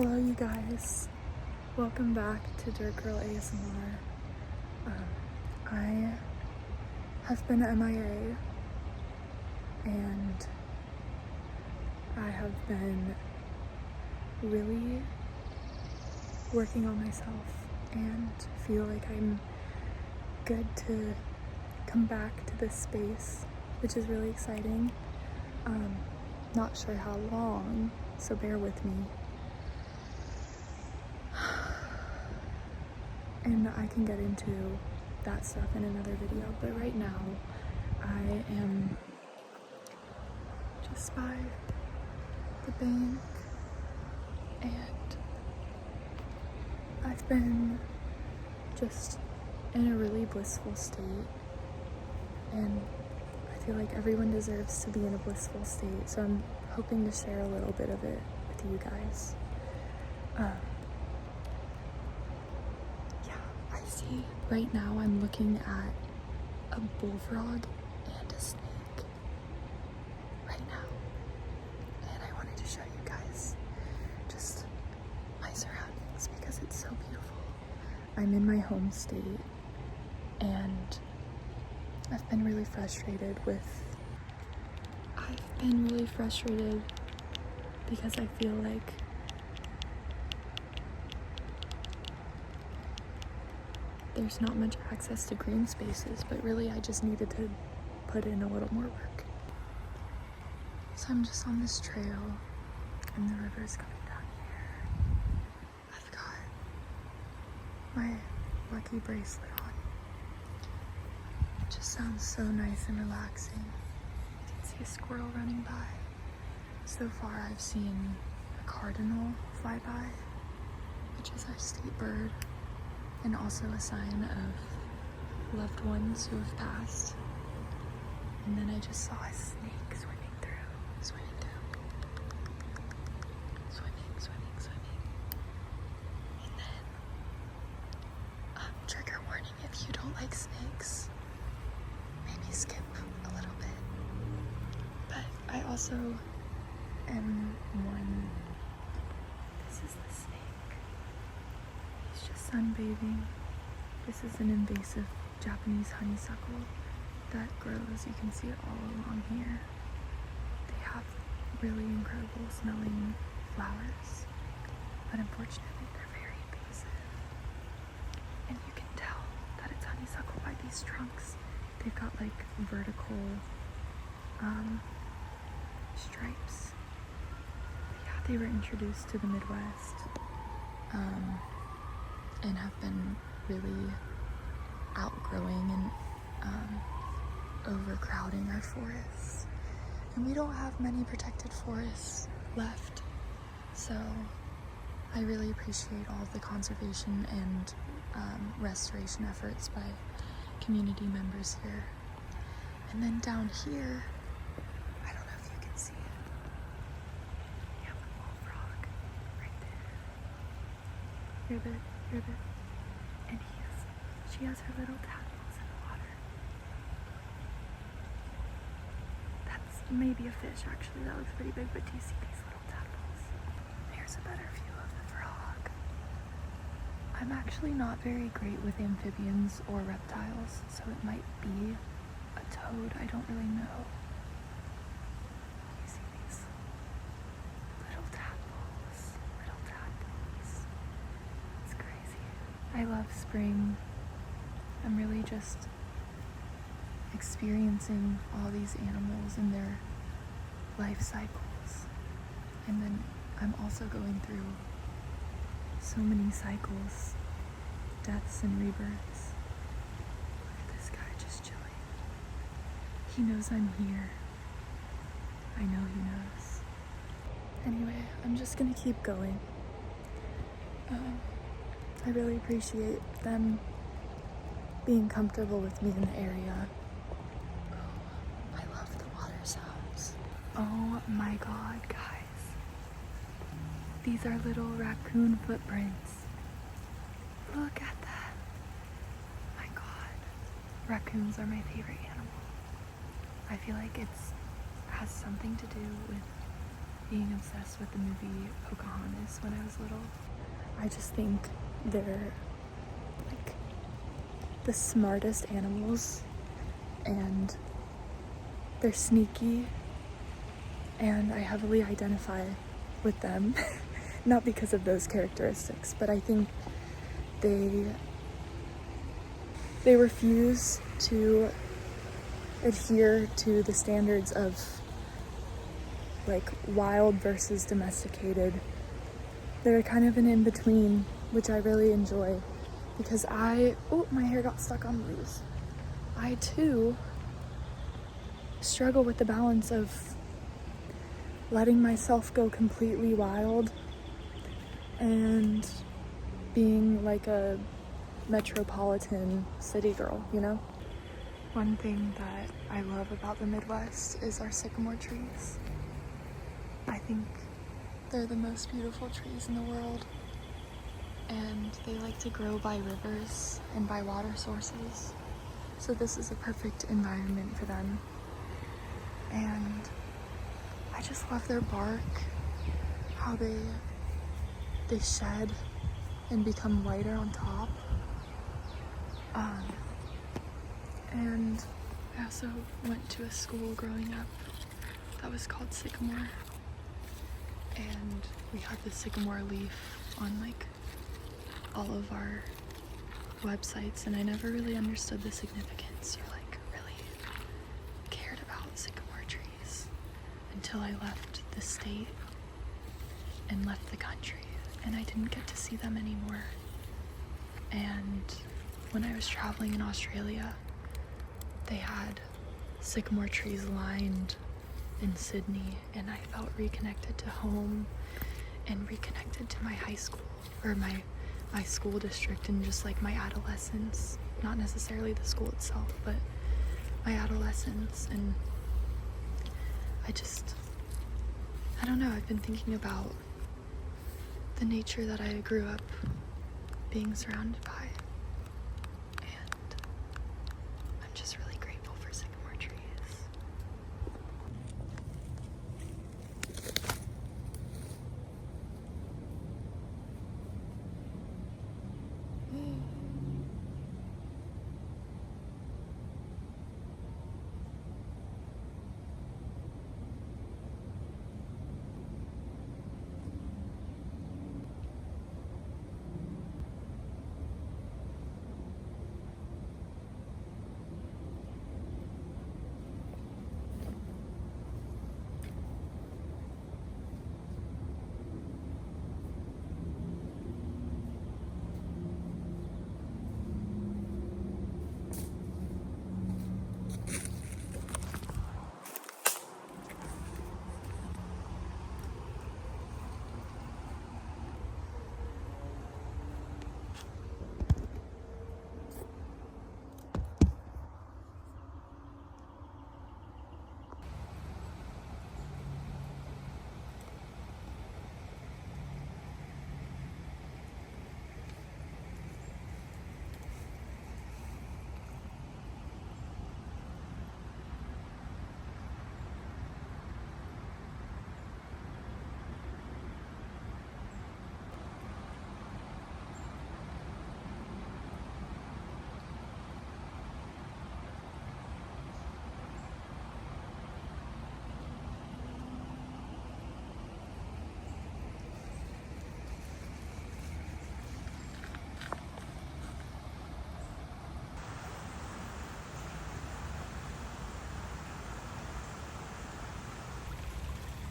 Hello you guys, welcome back to Dirt Girl ASMR. I have been MIA and I have been really working on myself and feel like I'm good to come back to this space, which is really exciting. Not sure how long, so bear with me. And I can get into that stuff in another video, but right now I am just by the bank and I've been just in a really blissful state, and I feel like everyone deserves to be in a blissful state, so I'm hoping to share a little bit of it with you guys. See, right now I'm looking at a bullfrog and a snake right now, and I wanted to show you guys just my surroundings because it's so beautiful. I'm in my home state and I've been really frustrated because I feel like there's not much access to green spaces, but really I just needed to put in a little more work. So I'm just on this trail and the river's coming down here. I've got my lucky bracelet on. It just sounds so nice and relaxing. You can see a squirrel running by. So far I've seen a cardinal fly by, which is our state bird, and also a sign of loved ones who have passed. And then I just saw a snake swimming through. And then, trigger warning, if you don't like snakes, maybe skip a little bit. But I also am one. This is the snake. He's just sunbathing. This is an invasive Japanese honeysuckle that grows. You can see it all along here. They have really incredible smelling flowers, but unfortunately they're very invasive. And you can tell that it's honeysuckle by these trunks. They've got like vertical stripes. Yeah, they were introduced to the Midwest. And have been really outgrowing and overcrowding our forests. And we don't have many protected forests left. So I really appreciate all of the conservation and restoration efforts by community members here. And then down here, I don't know if you can see it. We have the bullfrog right there. And she has her little tadpoles in the water. That's maybe a fish actually, that looks pretty big, but do you see these little tadpoles? Here's a better view of the frog. I'm actually not very great with amphibians or reptiles, so it might be a toad, I don't really know. You see these little tadpoles. It's crazy. I love spring. I'm really just experiencing all these animals and their life cycles. And then I'm also going through so many cycles, deaths and rebirths. Look at this guy just chilling. He knows I'm here. I know he knows. Anyway, I'm just gonna keep going. I really appreciate them being comfortable with me in the area. Oh, I love the water sounds. Oh my god, guys. These are little raccoon footprints. Look at that. My god. Raccoons are my favorite animal. I feel like has something to do with being obsessed with the movie Pocahontas when I was little. I just think they're like the smartest animals, and they're sneaky, and I heavily identify with them. Not because of those characteristics, but I think they refuse to adhere to the standards of like wild versus domesticated. They're kind of an in-between, which I really enjoy, because my hair got stuck on the leaves. I too struggle with the balance of letting myself go completely wild and being like a metropolitan city girl, you know? One thing that I love about the Midwest is our sycamore trees. I think they're the most beautiful trees in the world, and they like to grow by rivers and by water sources, so this is a perfect environment for them. And I just love their bark, how they shed and become whiter on top. And I also went to a school growing up that was called Sycamore, and we had the sycamore leaf on like all of our websites, and I never really understood the significance or like really cared about sycamore trees until I left the state and left the country, and I didn't get to see them anymore. And when I was traveling in Australia, they had sycamore trees lined in Sydney, and I felt reconnected to home and reconnected to my high school, or my school district, and just like my adolescence. Not necessarily the school itself, but my adolescence. And I don't know, I've been thinking about the nature that I grew up being surrounded by. And I'm just really grateful for sycamore trees.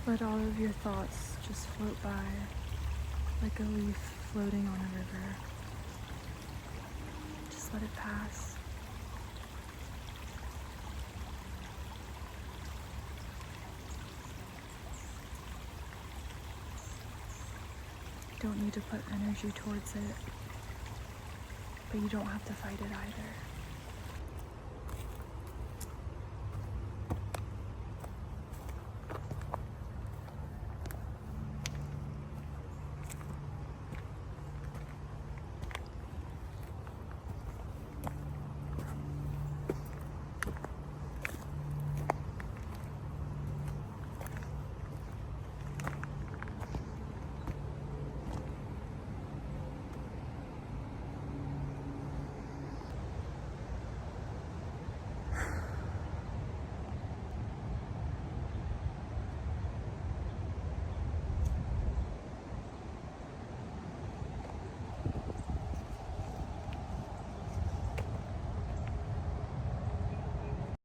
Let all of your thoughts just float by like a leaf floating on a river. Just let it pass. You don't need to put energy towards it, but you don't have to fight it either.